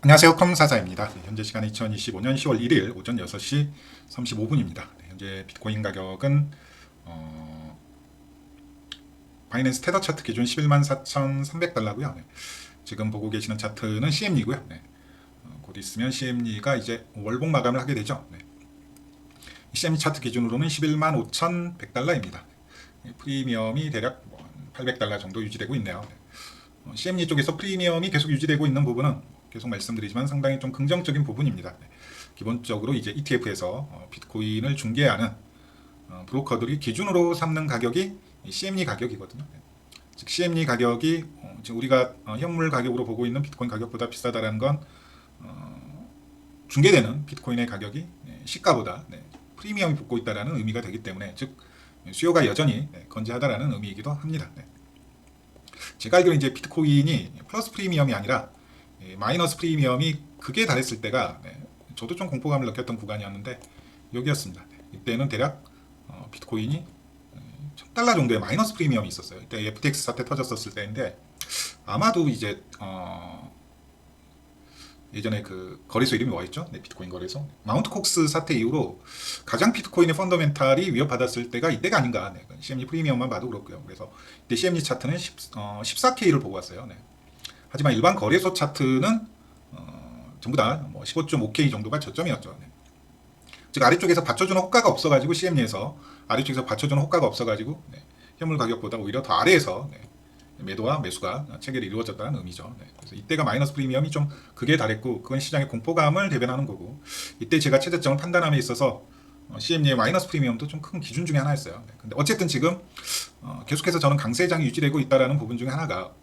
안녕하세요. 컴사사입니다. 현재 시간 2025년 10월 1일 오전 6시 35분입니다. 현재 비트코인 가격은 바이낸스 테더 차트 기준 11만 4,300달러고요. 지금 보고 계시는 차트는 CME고요. 곧 있으면 CME가 이제 월봉 마감을 하게 되죠. CME 차트 기준으로는 11만 5,100달러입니다. 프리미엄이 대략 800달러 정도 유지되고 있네요. CME 쪽에서 프리미엄이 계속 유지되고 있는 부분은 계속 말씀드리지만 상당히 좀 긍정적인 부분입니다. 기본적으로 이제 ETF에서 비트코인을 중개하는 브로커들이 기준으로 삼는 가격이 CME 가격이거든요. 즉 CME 가격이 지금 우리가 현물 가격으로 보고 있는 비트코인 가격보다 비싸다라는 건 중개되는 비트코인의 가격이 시가보다 프리미엄이 붙고 있다라는 의미가 되기 때문에 즉 수요가 여전히 건재하다라는 의미이기도 합니다. 제가 알기로 이제 비트코인이 플러스 프리미엄이 아니라 마이너스 프리미엄이 극에 달했을 때가 저도 좀 공포감을 느꼈던 구간이었는데 여기였습니다. 이때는 대략 비트코인이 1,000달러 정도의 마이너스 프리미엄이 있었어요. 이때 FTX 사태 터졌었을 때인데 아마도 이제 예전에 그 거래소 이름이 뭐였죠? 비트코인 거래소 마운트 콕스 사태 이후로 가장 비트코인의 펀더멘탈이 위협받았을 때가 이때가 아닌가. CME 프리미엄만 봐도 그렇고요. 그래서 이때 CME 차트는 14K를 보고 왔어요. 하지만 일반 거래소 차트는 전부 다 15.5K 정도가 저점이었죠. 즉 아래쪽에서 받쳐주는 호가가 없어가지고 CME에서 아래쪽에서 받쳐주는 호가가 없어가지고 현물 가격보다 오히려 더 아래에서 매도와 매수가 체결이 이루어졌다는 의미죠. 그래서 이때가 마이너스 프리미엄이 좀 극에 달했고 그건 시장의 공포감을 대변하는 거고 이때 제가 최저점을 판단함에 있어서 CME의 마이너스 프리미엄도 좀 큰 기준 중에 하나였어요. 근데 어쨌든 지금 계속해서 저는 강세장이 유지되고 있다는 부분 중에 하나가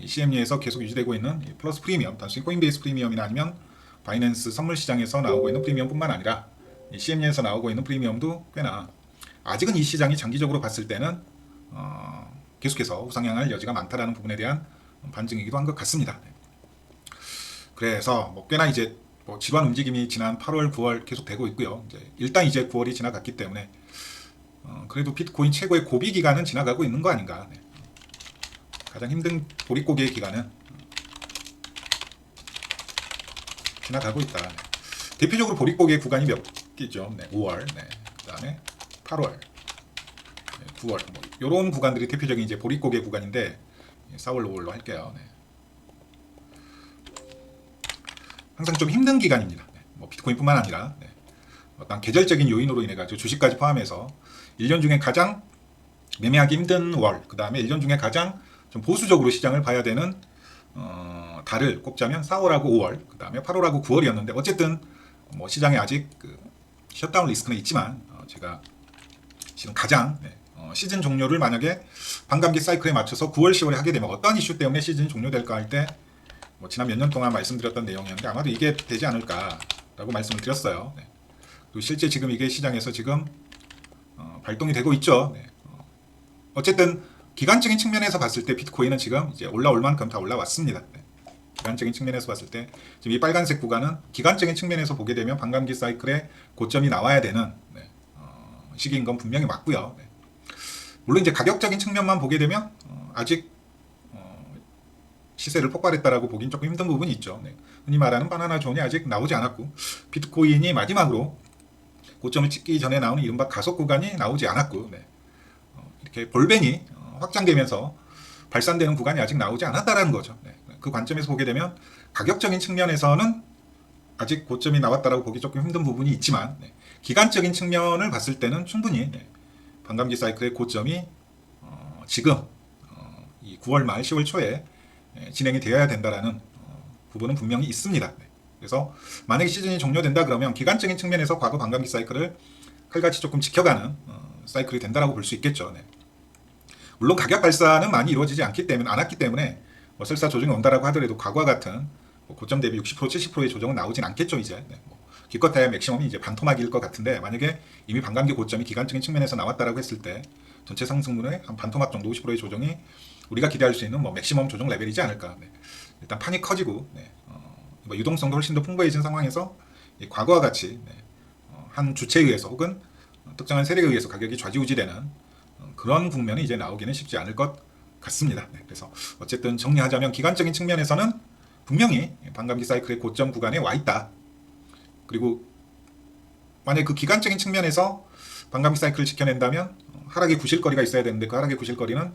CME에서 계속 유지되고 있는 플러스 프리미엄, 단순히 코인베이스 프리미엄이나 아니면 바이낸스 선물 시장에서 나오고 있는 프리미엄뿐만 아니라 CME에서 나오고 있는 프리미엄도 꽤나 아직은 이 시장이 장기적으로 봤을 때는 계속해서 우상향할 여지가 많다라는 부분에 대한 반증이기도 한 것 같습니다. 그래서 꽤나 이제 지루한 움직임이 지난 8월, 9월 계속 되고 있고요. 일단 이제 9월이 지나갔기 때문에 그래도 비트코인 최고의 고비 기간은 지나가고 있는 거 아닌가. 가장 힘든 보릿고개의 기간은 지나가고 있다. 대표적으로 보릿고개의 구간이 몇 개죠? 5월, 그 다음에 8월, 9월, 이런 구간들이 대표적인 이제 보릿고개 구간인데 4월, 5월로 할게요. 항상 좀 힘든 기간입니다. 비트코인뿐만 아니라 어떤 계절적인 요인으로 인해 가지고 주식까지 포함해서 1년 중에 가장 매매하기 힘든 월, 그 다음에 1년 중에 가장 좀 보수적으로 시장을 봐야 되는 달을 꼽자면 4월하고 5월, 그 다음에 8월하고 9월이었는데 어쨌든 시장에 아직 셧다운 리스크는 있지만 제가 지금 가장 시즌 종료를 만약에 반감기 사이클에 맞춰서 9월, 10월에 하게 되면 어떤 이슈 때문에 시즌이 종료될까 할 때 지난 몇 년 동안 말씀드렸던 내용이었는데 아마도 이게 되지 않을까라고 말씀을 드렸어요. 그리고 실제 지금 이게 시장에서 지금 발동이 되고 있죠. 어쨌든 기간적인 측면에서 봤을 때 비트코인은 지금 이제 올라올 만큼 다 올라왔습니다. 기간적인 측면에서 봤을 때 지금 이 빨간색 구간은 기간적인 측면에서 보게 되면 반감기 사이클의 고점이 나와야 되는 시기인 건 분명히 맞고요. 물론 이제 가격적인 측면만 보게 되면 아직 시세를 폭발했다라고 보긴 조금 힘든 부분이 있죠. 흔히 말하는 바나나 존이 아직 나오지 않았고 비트코인이 마지막으로 고점을 찍기 전에 나오는 이른바 가속 구간이 나오지 않았고 이렇게 볼벤이 확장되면서 발산되는 구간이 아직 나오지 않았다라는 거죠. 그 관점에서 보게 되면 가격적인 측면에서는 아직 고점이 나왔다라고 보기 조금 힘든 부분이 있지만 기간적인 측면을 봤을 때는 충분히 반감기 사이클의 고점이 지금 이 9월 말 10월 초에 진행이 되어야 된다라는 부분은 분명히 있습니다. 그래서 만약에 시즌이 종료된다 그러면 기간적인 측면에서 과거 반감기 사이클을 칼같이 조금 지켜가는 사이클이 된다라고 볼 수 있겠죠. 물론 가격 발사는 많이 이루어지지 않았기 때문에 설사 조정이 온다라고 하더라도 과거와 같은 고점 대비 60% 70%의 조정은 나오진 않겠죠. 이제 기껏해야 맥시멈이 이제 반토막일 것 같은데 만약에 이미 반감기 고점이 기간적인 측면에서 나왔다라고 했을 때 전체 상승분의 한 반토막 정도 50%의 조정이 우리가 기대할 수 있는 맥시멈 조정 레벨이지 않을까. 일단 판이 커지고 유동성도 훨씬 더 풍부해진 상황에서 과거와 같이 한 주체에 의해서 혹은 특정한 세력에 의해서 가격이 좌지우지되는 그런 국면이 이제 나오기는 쉽지 않을 것 같습니다. 그래서 어쨌든 정리하자면 기간적인 측면에서는 분명히 반감기 사이클의 고점 구간에 와 있다. 그리고 만약 그 기간적인 측면에서 반감기 사이클을 지켜낸다면 하락의 구실거리가 있어야 되는데 그 하락의 구실거리는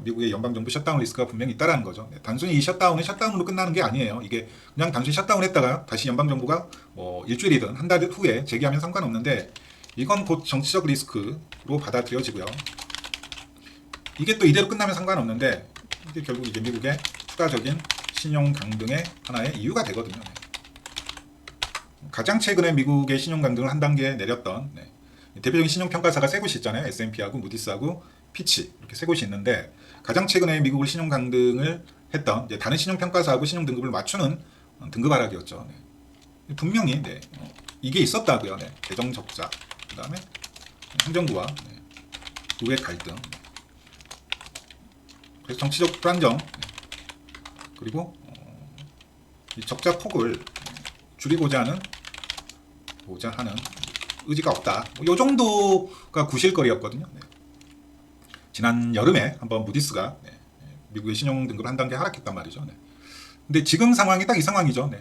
미국의 연방정부 셧다운 리스크가 분명히 있다는 거죠. 네, 단순히 이 셧다운은 셧다운으로 끝나는 게 아니에요. 이게 그냥 단순히 셧다운했다가 다시 연방정부가 일주일이든 한 달 후에 재개하면 상관없는데 이건 곧 정치적 리스크로 받아들여지고요. 이게 또 이대로 끝나면 상관없는데 이게 결국 이제 미국의 추가적인 신용 강등의 하나의 이유가 되거든요. 네. 가장 최근에 미국의 신용 강등을 한 단계 내렸던 대표적인 신용평가사가 세 곳이 있잖아요. S&P하고 무디스하고 피치 이렇게 세 곳이 있는데 가장 최근에 미국을 신용 강등을 했던 이제 다른 신용평가사하고 신용 등급을 맞추는 등급 하락이었죠. 분명히 이게 있었다고요. 재정 적자, 그 다음에 행정부와 의회 갈등, 그래서 정치적 불안정, 그리고 이 적자 폭을 줄이고자 하는 의지가 없다. 이 정도가 구실거리였거든요. 지난 여름에 한번 무디스가 미국의 신용 등급을 한 단계 하락했단 말이죠. 근데 지금 상황이 딱 이 상황이죠.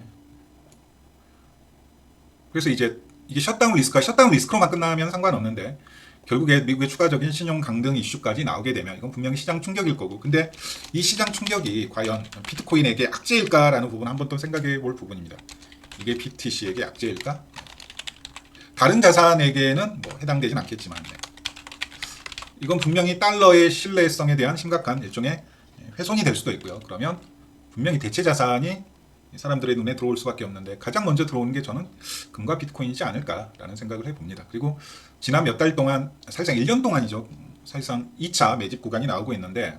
그래서 이제 이게 셧다운 리스크로만 끝나면 상관없는데 결국에 미국의 추가적인 신용 강등 이슈까지 나오게 되면 이건 분명히 시장 충격일 거고, 근데 이 시장 충격이 과연 비트코인에게 악재일까라는 부분 한번 또 생각해 볼 부분입니다. 이게 BTC에게 악재일까? 다른 자산에게는 해당되진 않겠지만 이건 분명히 달러의 신뢰성에 대한 심각한 일종의 훼손이 될 수도 있고요. 그러면 분명히 대체 자산이 사람들의 눈에 들어올 수밖에 없는데 가장 먼저 들어오는 게 저는 금과 비트코인이지 않을까라는 생각을 해봅니다. 그리고 지난 몇 달 동안, 사실상 1년 동안이죠. 사실상 2차 매집 구간이 나오고 있는데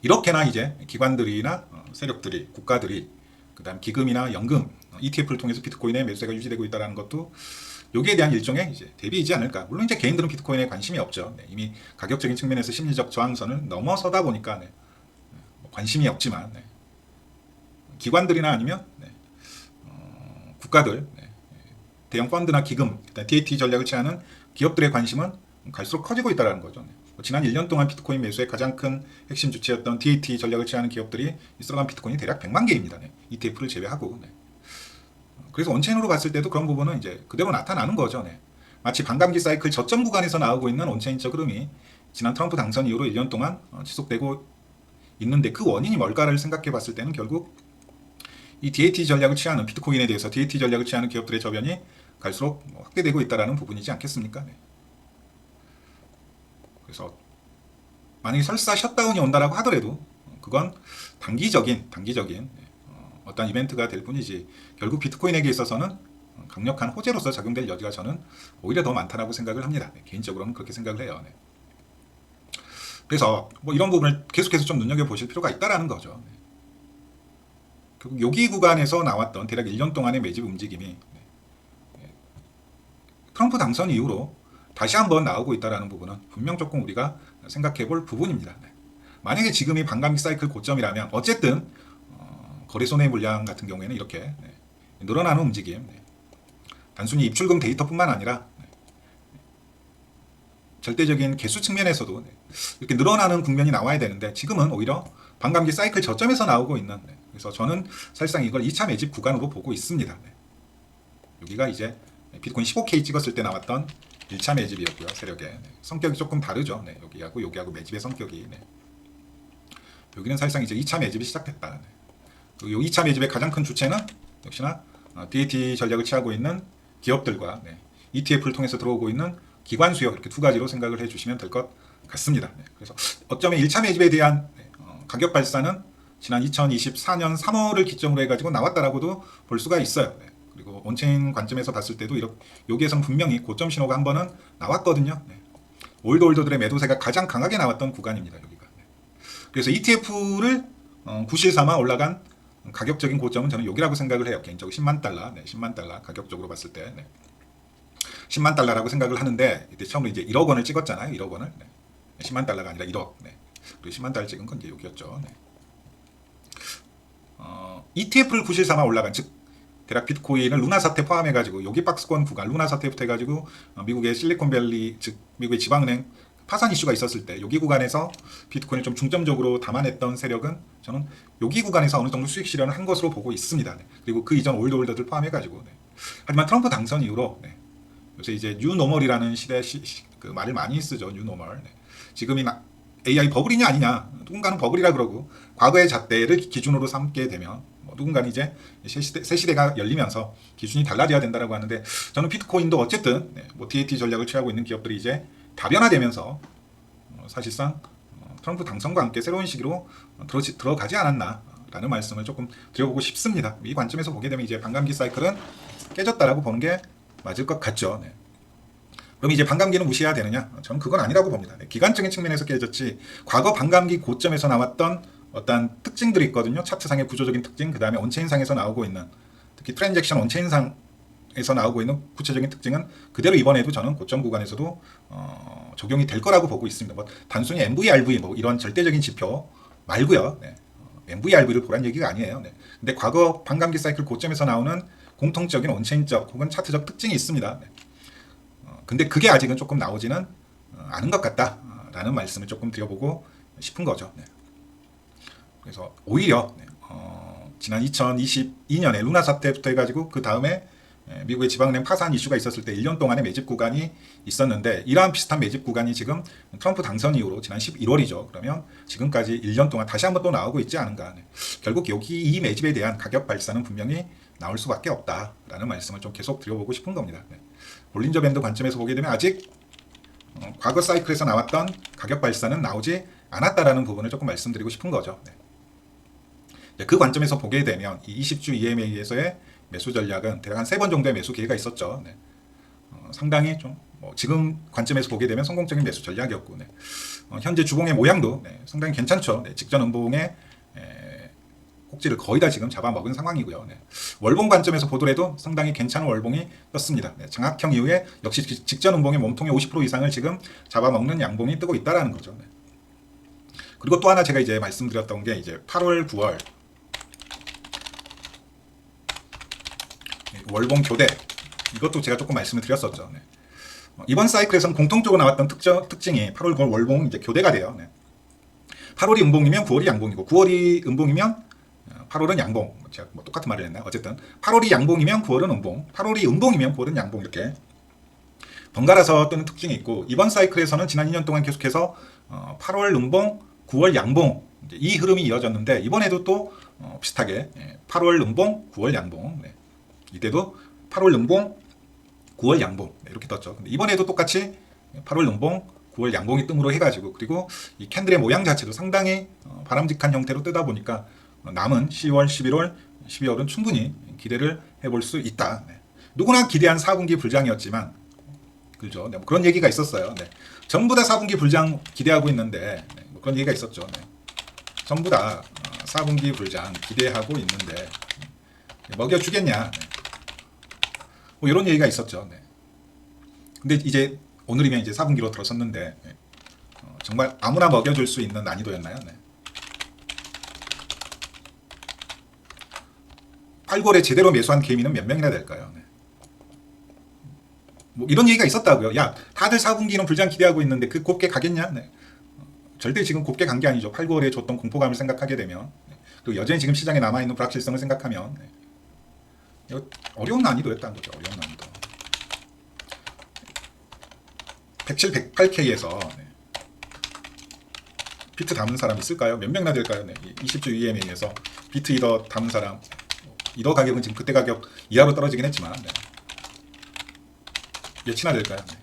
이렇게나 이제 기관들이나 세력들이, 국가들이, 그 다음 기금이나 연금, ETF를 통해서 비트코인의 매수세가 유지되고 있다는 것도 여기에 대한 일종의 이제 대비이지 않을까. 물론 이제 개인들은 비트코인에 관심이 없죠. 이미 가격적인 측면에서 심리적 저항선을 넘어서다 보니까 관심이 없지만 기관들이나 아니면 국가들, 대형 펀드나 기금, DAT 전략을 취하는 기업들의 관심은 갈수록 커지고 있다는 거죠. 지난 1년 동안 비트코인 매수의 가장 큰 핵심 주체였던 DAT 전략을 취하는 기업들이 있어간 비트코인이 대략 100만 개입니다. ETF를 제외하고. 그래서 온체인으로 봤을 때도 그런 부분은 이제 그대로 나타나는 거죠. 마치 반감기 사이클 저점 구간에서 나오고 있는 온체인적 흐름이 지난 트럼프 당선 이후로 1년 동안 지속되고 있는데 그 원인이 뭘까를 생각해 봤을 때는 결국 이 DAT 전략을 취하는 비트코인에 대해서 DAT 전략을 취하는 기업들의 저변이 갈수록 확대되고 있다는 부분이지 않겠습니까? 그래서 만약에 설사 셧다운이 온다라고 하더라도 그건 단기적인 어떤 이벤트가 될 뿐이지 결국 비트코인에게 있어서는 강력한 호재로서 작용될 여지가 저는 오히려 더 많다라고 생각을 합니다. 개인적으로는 그렇게 생각을 해요. 그래서 이런 부분을 계속해서 좀 눈여겨보실 필요가 있다라는 거죠. 결국 여기 구간에서 나왔던 대략 1년 동안의 매집 움직임이 트럼프 당선 이후로 다시 한번 나오고 있다는 부분은 분명 조금 우리가 생각해 볼 부분입니다. 만약에 지금이 반감기 사이클 고점이라면 어쨌든 거래 손해 물량 같은 경우에는 이렇게 늘어나는 움직임, 단순히 입출금 데이터뿐만 아니라 절대적인 개수 측면에서도 이렇게 늘어나는 국면이 나와야 되는데 지금은 오히려 반감기 사이클 저점에서 나오고 있는, 그래서 저는 사실상 이걸 2차 매집 구간으로 보고 있습니다. 여기가 이제 비트코인 15K 찍었을 때 나왔던 1차 매집이었고요. 세력의 성격이 조금 다르죠. 여기하고 매집의 성격이. 여기는 사실상 이제 2차 매집이 시작됐다. 그리고 이 2차 매집의 가장 큰 주체는 역시나 DAT 전략을 취하고 있는 기업들과 ETF를 통해서 들어오고 있는 기관 수요, 이렇게 두 가지로 생각을 해주시면 될 것 같습니다. 그래서 어쩌면 1차 매집에 대한 가격 발사는 지난 2024년 3월을 기점으로 해가지고 나왔다라고도 볼 수가 있어요. 그리고 온체인 관점에서 봤을 때도 여기에선 분명히 고점 신호가 한 번은 나왔거든요. 올드들의 매도세가 가장 강하게 나왔던 구간입니다. 여기가. 그래서 ETF를 구실 삼아 올라간 가격적인 고점은 저는 여기라고 생각을 해요. 개인적으로 10만 달러, 10만 달러 가격적으로 봤을 때 10만 달러라고 생각을 하는데 이때 처음으로 이제 1억 원을 찍었잖아요. 1억 원을 10만 달러가 아니라 1억. 그리고 10만 달러 찍은 건 이제 여기였죠. ETF를 구실 삼아 올라간, 즉 대략 비트코인을 루나 사태 포함해가지고 여기 박스권 구간 루나 사태부터 해가지고 미국의 실리콘밸리, 즉 미국의 지방은행 파산 이슈가 있었을 때 여기 구간에서 비트코인을 좀 중점적으로 담아냈던 세력은 저는 여기 구간에서 어느 정도 수익 실현을 한 것으로 보고 있습니다. 네. 그리고 그 이전 올드홀더들 포함해가지고 네. 하지만 트럼프 당선 이후로 네. 요새 이제 뉴노멀이라는 그 말을 많이 쓰죠. 뉴노멀. 네. 지금이 AI 버블이냐 아니냐 누군가는 버블이라 그러고 과거의 잣대를 기준으로 삼게 되면 누군가는 이제 새 시대가 열리면서 기준이 달라져야 된다고 하는데 저는 비트코인도 어쨌든 TAT 전략을 취하고 있는 기업들이 이제 다변화되면서 사실상 트럼프 당선과 함께 새로운 시기로 들어가지 않았나라는 말씀을 조금 드려보고 싶습니다. 이 관점에서 보게 되면 이제 반감기 사이클은 깨졌다라고 보는 게 맞을 것 같죠. 네. 그럼 이제 반감기는 무시해야 되느냐? 저는 그건 아니라고 봅니다. 네. 기간적인 측면에서 깨졌지 과거 반감기 고점에서 나왔던 어떤 특징들이 있거든요. 차트상의 구조적인 특징, 그 다음에 온체인상에서 나오고 있는 특히 트랜잭션 온체인상에서 나오고 있는 구체적인 특징은 그대로 이번에도 저는 고점 구간에서도 적용이 될 거라고 보고 있습니다. 뭐 단순히 MVRV 뭐 이런 절대적인 지표 말고요. 네. MVRV를 보란 얘기가 아니에요. 네. 근데 과거 반감기 사이클 고점에서 나오는 공통적인 온체인적 혹은 차트적 특징이 있습니다. 네. 근데 그게 아직은 조금 나오지는 않은 것 같다라는 말씀을 조금 드려보고 싶은 거죠. 네. 그래서 오히려 지난 2022년에 루나 사태부터 해가지고 그 다음에 미국의 지방은행 파산 이슈가 있었을 때 1년 동안의 매집 구간이 있었는데 이러한 비슷한 매집 구간이 지금 트럼프 당선 이후로 지난 11월이죠. 그러면 지금까지 1년 동안 다시 한번 또 나오고 있지 않은가. 네. 결국 여기 이 매집에 대한 가격 발사는 분명히 나올 수밖에 없다라는 말씀을 좀 계속 드려보고 싶은 겁니다. 네. 볼린저 밴드 관점에서 보게 되면 아직 과거 사이클에서 나왔던 가격 발사는 나오지 않았다라는 부분을 조금 말씀드리고 싶은 거죠. 네. 그 관점에서 보게 되면 이 20주 EMA에서의 매수 전략은 대략 한 3번 정도의 매수 기회가 있었죠. 네. 상당히 좀 지금 관점에서 보게 되면 성공적인 매수 전략이었고 네. 현재 주봉의 모양도 네, 상당히 괜찮죠. 네. 직전 음봉의 꼭지를 거의 다 지금 잡아먹은 상황이고요. 네. 월봉 관점에서 보더라도 상당히 괜찮은 월봉이 떴습니다. 네. 장악형 이후에 역시 직전 음봉의 몸통의 50% 이상을 지금 잡아먹는 양봉이 뜨고 있다라는 거죠. 네. 그리고 또 하나 제가 이제 말씀드렸던 게 이제 8월, 9월 월봉 교대 이것도 제가 조금 말씀을 드렸었죠. 네. 이번 사이클에서는 공통적으로 나왔던 특징이 8월, 9월 월봉 이제 교대가 돼요. 네. 8월이 음봉이면 9월이 양봉이고 9월이 음봉이면 8월은 양봉. 제가 뭐 똑같은 말을 했나요? 어쨌든 8월이 양봉이면 9월은 음봉, 8월이 음봉이면 9월은 양봉 이렇게 번갈아서 뜨는 특징이 있고 이번 사이클에서는 지난 2년 동안 계속해서 8월 음봉, 9월 양봉 이 흐름이 이어졌는데 이번에도 또 비슷하게 8월 음봉, 9월 양봉 네. 이때도 8월 음봉, 9월 양봉 네, 이렇게 떴죠. 근데 이번에도 똑같이 8월 음봉, 9월 양봉이 뜸으로 해가지고 그리고 이 캔들의 모양 자체도 상당히 바람직한 형태로 뜨다 보니까 남은 10월, 11월, 12월은 충분히 기대를 해볼 수 있다. 네. 누구나 기대한 4분기 불장이었지만 그죠? 네, 뭐 그런 얘기가 있었어요. 네. 전부 다 4분기 불장 기대하고 있는데 네, 뭐 그런 얘기가 있었죠. 네. 전부 다 4분기 불장 기대하고 있는데 먹여주겠냐? 네. 뭐 이런 얘기가 있었죠. 네. 근데 이제 오늘이면 이제 4분기로 들어섰는데 네. 정말 아무나 먹여줄 수 있는 난이도였나요? 네. 8월에 제대로 매수한 개미는 몇 명이나 될까요? 네. 뭐 이런 얘기가 있었다고요. 야, 다들 4분기는 불장 기대하고 있는데 그 곱게 가겠냐? 네. 절대 지금 곱게 간 게 아니죠. 8, 9월에 줬던 공포감을 생각하게 되면 네. 그리고 여전히 지금 시장에 남아있는 불확실성을 생각하면 네. 이거 어려운 난이도였다는 거죠. 어려운 난이도. 107, 108K에서 네. 비트 담은 사람 있을까요? 몇 명이나 될까요? 네. 20주 EMA에서 비트 이더 담은 사람 이더 가격은 지금 그때 가격 이하로 떨어지긴 했지만 네. 몇이나 될까요? 네.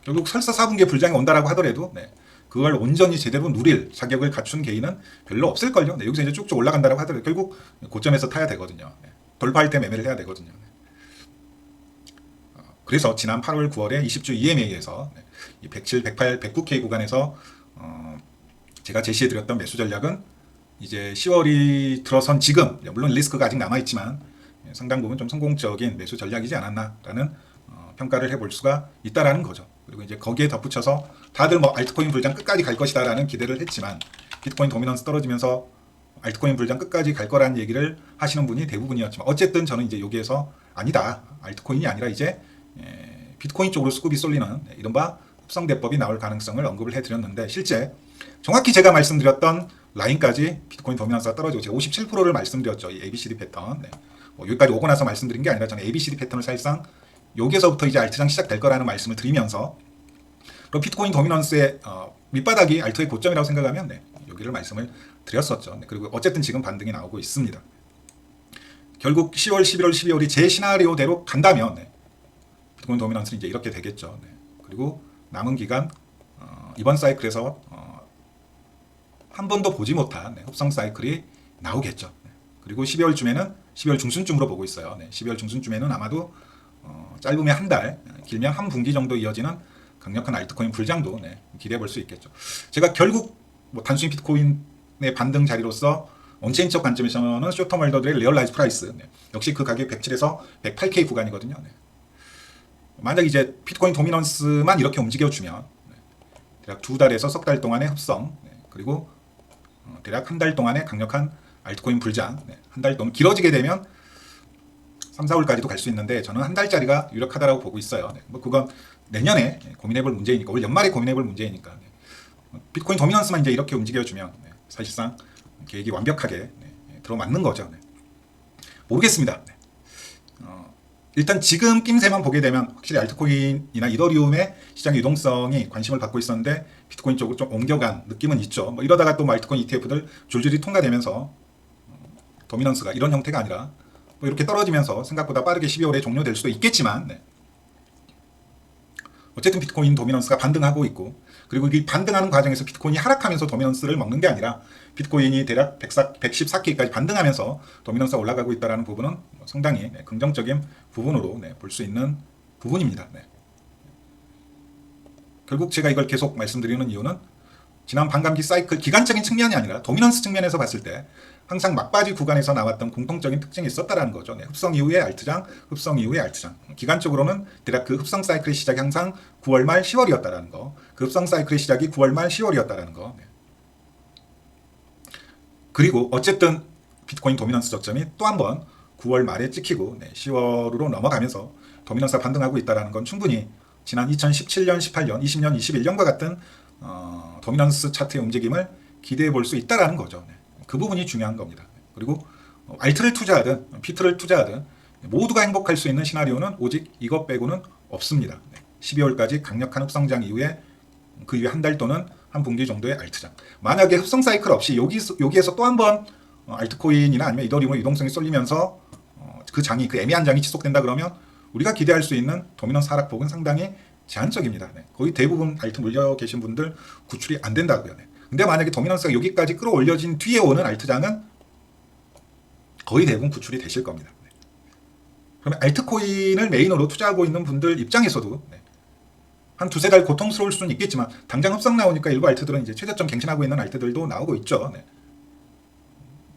결국 설사 4분기에 불장이 온다라고 하더라도 네. 그걸 온전히 제대로 누릴 자격을 갖춘 개인은 별로 없을걸요. 네. 여기서 이제 쭉쭉 올라간다라고 하더라도 결국 고점에서 타야 되거든요. 네. 돌파할 때 매매를 해야 되거든요. 네. 그래서 지난 8월, 9월에 20주 EMA에서 네. 이 107, 108, 109K 구간에서 제가 제시해드렸던 매수 전략은 이제 10월이 들어선 지금 물론 리스크가 아직 남아있지만 상당 부분 좀 성공적인 매수 전략이지 않았나라는 평가를 해볼 수가 있다라는 거죠. 그리고 이제 거기에 덧붙여서 다들 뭐 알트코인 불장 끝까지 갈 것이다라는 기대를 했지만 비트코인 도미넌스 떨어지면서 알트코인 불장 끝까지 갈 거라는 얘기를 하시는 분이 대부분이었지만 어쨌든 저는 이제 여기에서 아니다. 알트코인이 아니라 이제 비트코인 쪽으로 수급이 쏠리는 이른바 흡성 대법이 나올 가능성을 언급을 해드렸는데 실제 정확히 제가 말씀드렸던 라인까지 비트코인 도미넌스가 떨어지고 제가 57%를 말씀드렸죠. 이 ABCD 패턴. 네. 뭐 여기까지 오고 나서 말씀드린 게 아니라 저는 ABCD 패턴을 사실상 여기서부터 이제 알트장 시작될 거라는 말씀을 드리면서 그럼 비트코인 도미넌스의 밑바닥이 알트의 고점이라고 생각하면 네, 여기를 말씀을 드렸었죠. 네. 그리고 어쨌든 지금 반등이 나오고 있습니다. 결국 10월, 11월, 12월이 제 시나리오대로 간다면 네, 비트코인 도미넌스는 이제 이렇게 되겠죠. 네. 그리고 남은 기간 이번 사이클에서 한 번도 보지 못한 네, 흡성 사이클이 나오겠죠. 네. 그리고 12월 중순쯤으로 보고 있어요. 네. 12월 중순쯤에는 아마도 짧으면 한 달, 길면 한 분기 정도 이어지는 강력한 알트코인 불장도 네, 기대해 볼 수 있겠죠. 제가 결국 뭐 단순히 비트코인의 반등 자리로서 온체인적 관점에서는 쇼텀 홀더들의 리얼라이즈 프라이스 네. 역시 그 가격 107에서 108K 구간이거든요. 네. 만약 이제 비트코인 도미넌스만 이렇게 움직여주면 네. 대략 2달에서 석 달 동안의 흡성 네. 그리고 대략 한 달 동안의 강력한 알트코인 불장 네. 한 달 동안 길어지게 되면 3, 4월까지도 갈 수 있는데 저는 한 달짜리가 유력하다라고 보고 있어요. 네. 뭐 그건 내년에 고민해볼 문제이니까 올 연말에 고민해볼 문제이니까 네. 비트코인 도미넌스만 이제 이렇게 움직여주면 네. 사실상 계획이 완벽하게 네. 들어맞는 거죠. 네. 모르겠습니다. 네. 일단 지금 낌새만 보게 되면 확실히 알트코인이나 이더리움의 시장 유동성이 관심을 받고 있었는데 비트코인 쪽으로 좀 옮겨간 느낌은 있죠. 뭐 이러다가 또 알트코인 ETF들 줄줄이 통과되면서 도미넌스가 이런 형태가 아니라 뭐 이렇게 떨어지면서 생각보다 빠르게 12월에 종료될 수도 있겠지만 네. 어쨌든 비트코인 도미넌스가 반등하고 있고 그리고 이 반등하는 과정에서 비트코인이 하락하면서 도미넌스를 먹는 게 아니라 비트코인이 대략 114K까지 반등하면서 도미넌스가 올라가고 있다는 부분은 상당히 네, 긍정적인 부분으로 네, 볼 수 있는 부분입니다. 네. 결국 제가 이걸 계속 말씀드리는 이유는 지난 반감기 사이클 기간적인 측면이 아니라 도미넌스 측면에서 봤을 때 항상 막바지 구간에서 나왔던 공통적인 특징이 있었다는 거죠. 네, 흡성 이후의 알트장, 흡성 이후의 알트장. 기간적으로는 대략 그 흡성 사이클의 시작이 항상 9월 말 10월이었다는 거. 그 흡성 사이클의 시작이 9월 말 10월이었다는 거. 네. 그리고 어쨌든 비트코인 도미넌스 저점이 또 한 번 9월 말에 찍히고 네, 10월로 넘어가면서 도미넌스가 반등하고 있다는 건 충분히 지난 2017년, 18년, 20년, 21년과 같은 도미넌스 차트의 움직임을 기대해 볼 수 있다는 거죠. 네. 그 부분이 중요한 겁니다. 그리고 알트를 투자하든 피트를 투자하든 모두가 행복할 수 있는 시나리오는 오직 이것 빼고는 없습니다. 12월까지 강력한 흡성장 이후에 그 이후에 한 달 또는 한 분기 정도의 알트장. 만약에 흡성 사이클 없이 여기에서 또 한 번 알트코인이나 아니면 이더리움의 유동성이 쏠리면서 그 애매한 장이 지속된다 그러면 우리가 기대할 수 있는 도미넌스 하락폭은 상당히 제한적입니다. 거의 대부분 알트 물려 계신 분들 구출이 안 된다고요. 근데 만약에 도미넌스가 여기까지 끌어올려진 뒤에 오는 알트장은 거의 대부분 구출이 되실 겁니다. 그러면 알트코인을 메인으로 투자하고 있는 분들 입장에서도 한 두세 달 고통스러울 수는 있겠지만 당장 흡성 나오니까 일부 알트들은 이제 최저점 갱신하고 있는 알트들도 나오고 있죠.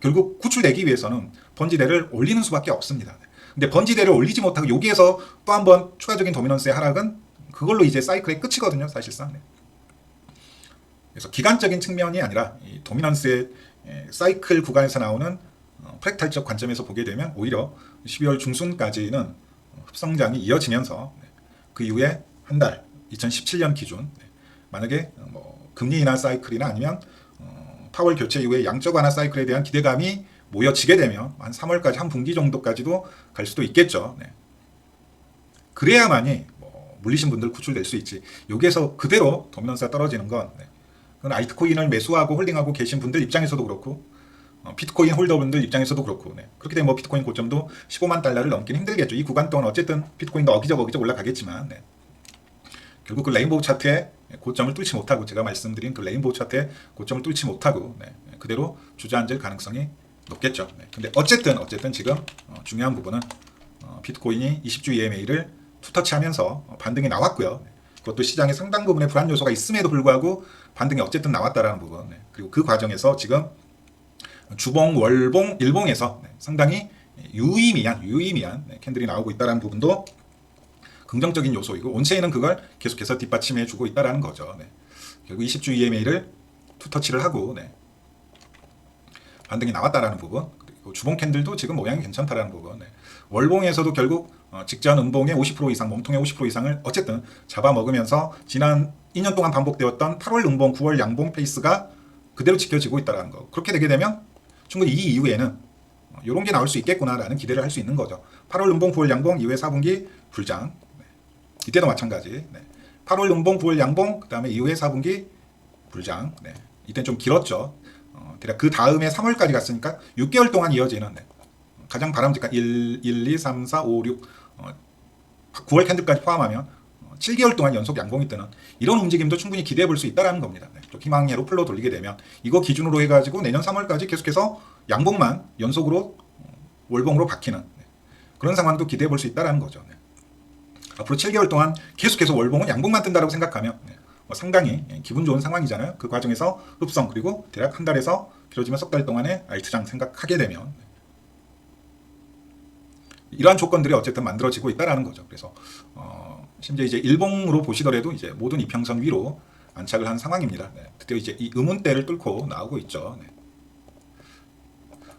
결국 구출되기 위해서는 번지대를 올리는 수밖에 없습니다. 근데 번지대를 올리지 못하고 여기에서 또 한 번 추가적인 도미넌스의 하락은 그걸로 이제 사이클의 끝이거든요. 사실상. 그래서 기간적인 측면이 아니라 이 도미넌스의 사이클 구간에서 나오는 프랙탈적 관점에서 보게 되면 오히려 12월 중순까지는 흡성장이 이어지면서 그 이후에 한 달 2017년 기준 만약에 뭐 금리 인하 사이클이나 아니면 파월 교체 이후에 양적 완화 사이클에 대한 기대감이 모여지게 되면 한 3월까지 한 분기 정도까지도 갈 수도 있겠죠. 그래야만이 뭐 물리신 분들 구출될 수 있지. 여기에서 그대로 도미넌스가 떨어지는 건 그건 알트코인을 매수하고 홀딩하고 계신 분들 입장에서도 그렇고 비트코인 홀더분들 입장에서도 그렇고 그렇게 되면 뭐 비트코인 고점도 15만 달러를 넘기는 힘들겠죠. 이 구간 동안 어쨌든 비트코인도 어기적 올라가겠지만 결국 그 레인보우 차트의 고점을 뚫지 못하고 제가 말씀드린 그 레인보우 차트의 고점을 뚫지 못하고 그대로 주저앉을 가능성이 높겠죠. 근데 어쨌든 지금 중요한 부분은 비트코인이 20주 EMA를 투터치하면서 반등이 나왔고요. 그것도 시장에 상당 부분의 불안 요소가 있음에도 불구하고 반등이 어쨌든 나왔다라는 부분. 그리고 그 과정에서 지금 주봉, 월봉, 일봉에서 상당히 유의미한 캔들이 나오고 있다는 부분도 긍정적인 요소이고 온체인은 그걸 계속해서 뒷받침해 주고 있다는 거죠. 결국 20주 EMA를 투터치를 하고 반등이 나왔다라는 부분. 그리고 주봉 캔들도 지금 모양이 괜찮다라는 부분. 월봉에서도 결국 직전 음봉의 50% 이상, 몸통의 50% 이상을 어쨌든 잡아먹으면서 지난 2년 동안 반복되었던 8월 음봉, 9월 양봉 페이스가 그대로 지켜지고 있다는 거. 그렇게 되게 되면 충분히 이 이후에는 이런 게 나올 수 있겠구나라는 기대를 할 수 있는 거죠. 8월 음봉, 9월 양봉, 이후에 4분기 불장. 네. 이때도 마찬가지. 네. 8월 음봉, 9월 양봉, 그 다음에 이후에 4분기 불장. 네. 이때는 좀 길었죠. 대략 그 다음에 3월까지 갔으니까 6개월 동안 이어지는 네. 가장 바람직한 1, 2, 3, 4, 5, 6 9월 캔들까지 포함하면 7개월 동안 연속 양봉이 뜨는 이런 움직임도 충분히 기대해 볼 수 있다는 겁니다. 네. 또 희망회로 풀로 돌리게 되면 이거 기준으로 해가지고 내년 3월까지 계속해서 양봉만 연속으로 월봉으로 바뀌는 네. 그런 상황도 기대해 볼 수 있다는 거죠. 네. 앞으로 7개월 동안 계속해서 월봉은 양봉만 뜬다고 생각하면 네. 상당히 기분 좋은 상황이잖아요. 그 과정에서 흡성 그리고 대략 한 달에서 길어지면 석 달 동안의 알트장 생각하게 되면 이러한 조건들이 어쨌든 만들어지고 있다라는 거죠. 그래서 심지어 이제 일봉으로 보시더라도 이제 모든 이평선 위로 안착을 한 상황입니다. 네. 드디어 이제 이 음운대를 뚫고 나오고 있죠. 네.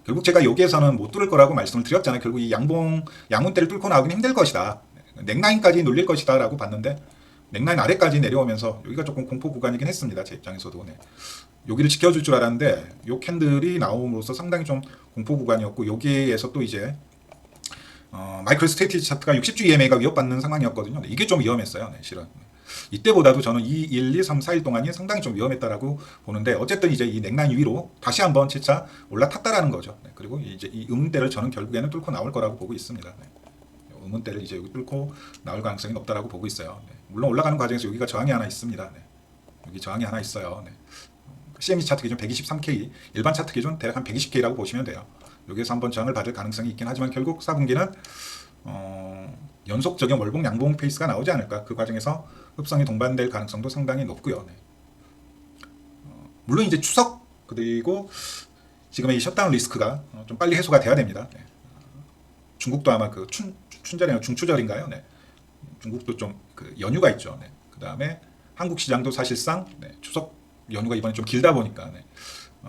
결국 제가 여기에서는 못 뚫을 거라고 말씀을 드렸잖아요. 결국 이 양운대를 뚫고 나오기는 힘들 것이다. 넥라인까지 눌릴 것이다라고 봤는데 넥라인 아래까지 내려오면서 여기가 조금 공포 구간이긴 했습니다. 제 입장에서도. 네. 여기를 지켜줄 줄 알았는데 요 캔들이 나옴으로써 상당히 좀 공포 구간이었고 여기에서 또 이제 마이크로 스트레이티지 차트가 60주 EMA가 위협받는 상황이었거든요. 네. 이게 좀 위험했어요. 네, 실은. 이때보다도 저는 1, 2, 3, 4일 동안이 상당히 좀 위험했다라고 보는데 어쨌든 이제 이 넥라인 위로 다시 한번 채차 올라탔다라는 거죠. 네. 그리고 이제 이 음대를 저는 결국에는 뚫고 나올 거라고 보고 있습니다. 네. 음운대를 이제 여기 뚫고 나올 가능성이 높다라고 보고 있어요. 네. 물론 올라가는 과정에서 여기가 저항이 하나 있습니다. 네. 여기 저항이 하나 있어요. 네. CME 차트 기준 123K, 일반 차트 기준 대략 한 120K라고 보시면 돼요. 여기에서 한번 저항을 받을 가능성이 있긴 하지만 결국 4분기는 연속적인 월봉 양봉 페이스가 나오지 않을까. 그 과정에서 흡성이 동반될 가능성도 상당히 높고요. 네. 물론 이제 추석 그리고 지금의 이 셧다운 리스크가 좀 빨리 해소가 돼야 됩니다. 네. 중국도 아마 그 춘절이나 중추절인가요? 네. 중국도 좀 그 연휴가 있죠. 네. 그 다음에 한국 시장도 사실상 네. 추석 연휴가 이번에 좀 길다 보니까 네.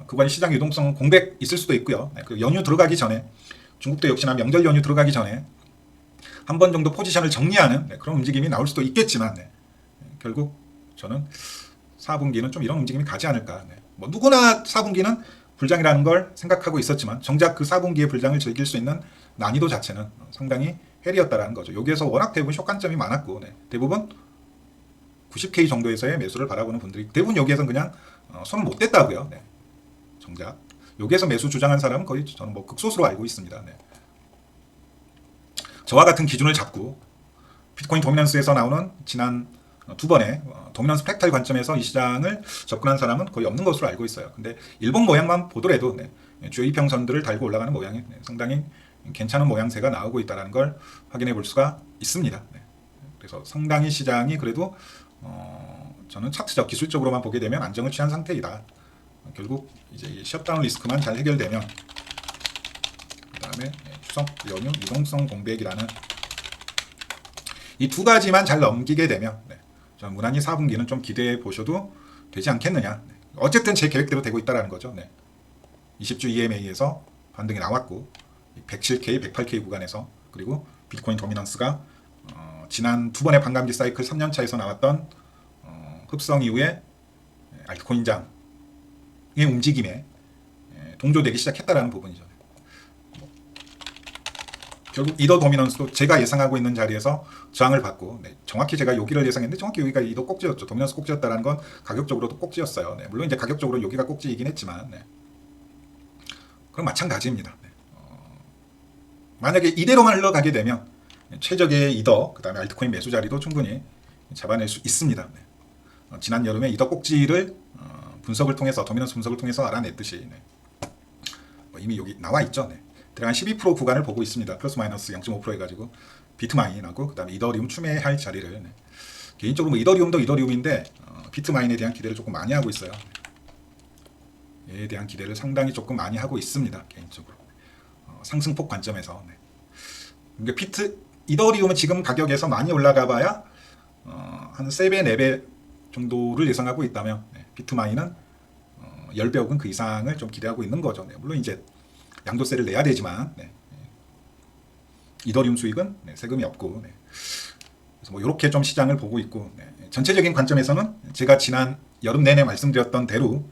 그간의 시장 유동성 공백 있을 수도 있고요. 네. 그 연휴 들어가기 전에 중국도 역시나 명절 연휴 들어가기 전에 한 번 정도 포지션을 정리하는 네. 그런 움직임이 나올 수도 있겠지만 네. 결국 저는 4분기는 좀 이런 움직임이 가지 않을까. 네. 뭐 누구나 4분기는 불장이라는 걸 생각하고 있었지만 정작 그 4분기의 불장을 즐길 수 있는 난이도 자체는 상당히 헬이었다라는 거죠. 여기에서 워낙 대부분 쇼관점이 많았고 네. 대부분 90K 정도에서의 매수를 바라보는 분들이 대부분 여기에서는 그냥 손을 못 댔다고요. 네. 정작 여기에서 매수 주장한 사람은 거의 저는 뭐 극소수로 알고 있습니다. 네. 저와 같은 기준을 잡고 비트코인 도미넌스에서 나오는 지난 두 번의 도미넌스 프랙탈 관점에서 이 시장을 접근한 사람은 거의 없는 것으로 알고 있어요. 근데 일본 모양만 보더라도 네, 주요 이평선들을 달고 올라가는 모양이 네, 상당히 괜찮은 모양새가 나오고 있다는 걸 확인해 볼 수가 있습니다. 네. 그래서 상당히 시장이 그래도 저는 차트적 기술적으로만 보게 되면 안정을 취한 상태이다. 결국 이제 이 셧다운 리스크만 잘 해결되면 그 다음에 추석 연휴 유동성 공백이라는 이 두 가지만 잘 넘기게 되면 네, 저는 무난히 4분기는 좀 기대해 보셔도 되지 않겠느냐. 네. 어쨌든 제 계획대로 되고 있다는 거죠. 네. 20주 EMA에서 반등이 나왔고 107K, 108K 구간에서 그리고 비트코인 도미넌스가 지난 두 번의 반감기 사이클 3년차에서 나왔던 흡성 이후에 알트코인장의 움직임에 동조되기 시작했다라는 부분이죠. 결국 이더 도미넌스도 제가 예상하고 있는 자리에서 저항을 받고 네, 정확히 제가 여기를 예상했는데 정확히 여기가 이더 꼭지였죠. 도미넌스 꼭지였다는 건 가격적으로도 꼭지였어요. 네, 물론 이제 가격적으로 여기가 꼭지이긴 했지만 네. 그럼 마찬가지입니다. 네. 만약에 이대로만 흘러가게 되면 최적의 이더 그 다음에 알트코인 매수 자리도 충분히 잡아낼 수 있습니다. 네. 지난 여름에 이더 꼭지를 분석을 통해서 도미넌스 분석을 통해서 알아냈듯이 네. 이미 여기 나와 있죠. 네. 대략 12% 구간을 보고 있습니다. 플러스 마이너스 0.5% 해가지고 비트마인하고 그 다음에 이더리움 추매할 자리를 네. 개인적으로 뭐 이더리움도 이더리움인데 비트마인에 대한 기대를 조금 많이 하고 있어요. 에 대한 기대를 상당히 조금 많이 하고 있습니다. 개인적으로 상승폭 관점에서 네. 그러니까 이더리움은 지금 가격에서 많이 올라가봐야 한 3배, 4배 정도를 예상하고 있다면 네. 비트마인은 10배 혹은 그 이상을 좀 기대하고 있는 거죠. 네. 물론 이제 양도세를 내야 되지만 네. 이더리움 수익은 세금이 없고, 그래서 뭐 이렇게 좀 시장을 보고 있고, 전체적인 관점에서는 제가 지난 여름 내내 말씀드렸던 대로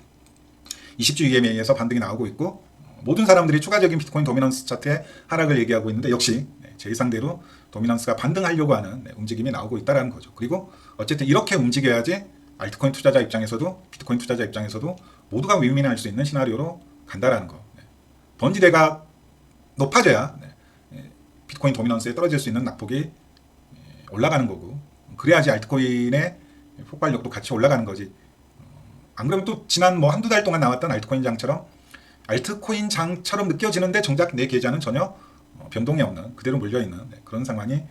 20주 EMA에서 반등이 나오고 있고, 모든 사람들이 추가적인 비트코인 도미넌스 차트의 하락을 얘기하고 있는데 역시 제 예상대로 도미넌스가 반등하려고 하는 움직임이 나오고 있다는 거죠. 그리고 어쨌든 이렇게 움직여야지 알트코인 투자자 입장에서도 비트코인 투자자 입장에서도 모두가 윈윈할 수 있는 시나리오로 간다라는 거. 번지대가 높아져야 비트코인 도미넌스에 떨어질 수 있는 낙폭이 올라가는 거고, 그래야지 알트코인의 폭발력도 같이 올라가는 거지. 안 그러면 또 지난 뭐 한두 달 동안 나왔던 알트코인 장처럼 느껴지는데 정작 내 계좌는 전혀 변동이 없는, 그대로 물려있는 그런 상황이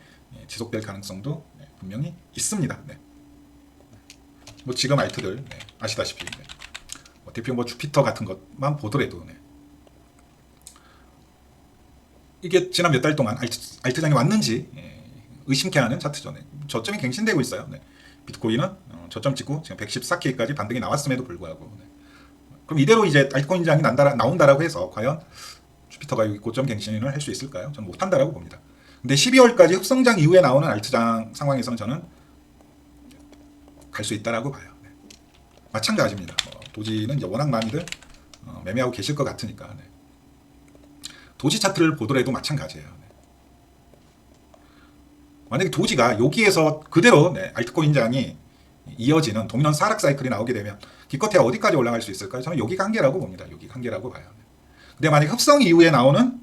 지속될 가능성도 분명히 있습니다. 뭐 지금 알트들 아시다시피 뭐 대표 뭐 주피터 같은 것만 보더라도 이게 지난 몇 달 동안 알트장이 왔는지 의심케 하는 차트죠. 저점이 갱신되고 있어요. 비트코인은 저점 찍고 지금 114K까지 반등이 나왔음에도 불구하고, 그럼 이대로 이제 알트코인장이 나온다라고 해서 과연 주피터가 여기 고점 갱신을 할 수 있을까요? 저는 못한다라고 봅니다. 근데 12월까지 흡성장 이후에 나오는 알트장 상황에서는 저는 갈 수 있다라고 봐요. 마찬가지입니다. 도지는 이제 워낙 많이들 매매하고 계실 것 같으니까. 도지 차트를 보더라도 마찬가지예요. 만약에 도지가 여기에서 그대로 알트코인장이 이어지는 도미넌스 하락 사이클이 나오게 되면 기껏해야 어디까지 올라갈 수 있을까요? 저는 여기가 한계라고 봅니다. 여기가 한계라고 봐요. 근데 만약 흡성 이후에 나오는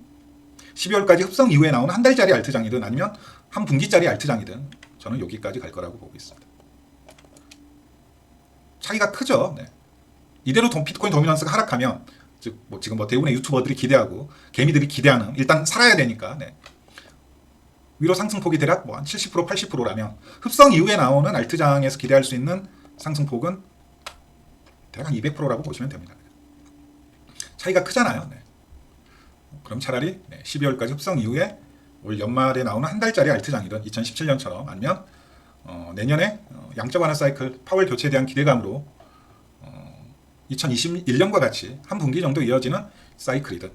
12월까지 흡성 이후에 나오는 한 달짜리 알트장이든 아니면 한 분기짜리 알트장이든 저는 여기까지 갈 거라고 보고 있습니다. 차이가 크죠. 이대로 비트코인 도미넌스가 하락하면 즉 뭐 지금 뭐 대부분의 유튜버들이 기대하고 개미들이 기대하는, 일단 살아야 되니까 위로 상승폭이 대략 뭐 한 70% 80%라면 흡성 이후에 나오는 알트장에서 기대할 수 있는 상승폭은 대략 한 200%라고 보시면 됩니다. 차이가 크잖아요. 그럼 차라리 12월까지 흡성 이후에 올 연말에 나오는 한 달짜리 알트장이든 2017년처럼 아니면 내년에 양적 완화 사이클 파월 교체에 대한 기대감으로 2021년과 같이 한 분기 정도 이어지는 사이클이든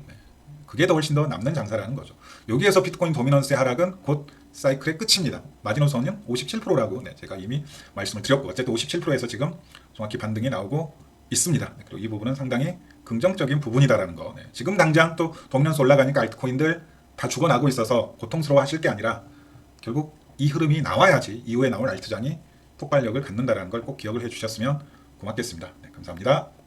그게 더 훨씬 더 남는 장사라는 거죠. 여기에서 비트코인 도미넌스의 하락은 곧 사이클의 끝입니다. 마지노선은 57%라고 제가 이미 말씀을 드렸고, 어쨌든 57%에서 지금 정확히 반등이 나오고 있습니다. 그리고 이 부분은 상당히 긍정적인 부분이다라는 거. 지금 당장 또 도미넌스 올라가니까 알트코인들 다 죽어나고 있어서 고통스러워 하실 게 아니라 결국 이 흐름이 나와야지 이후에 나올 알트장이 폭발력을 갖는다는 걸 꼭 기억을 해주셨으면 고맙겠습니다. 감사합니다.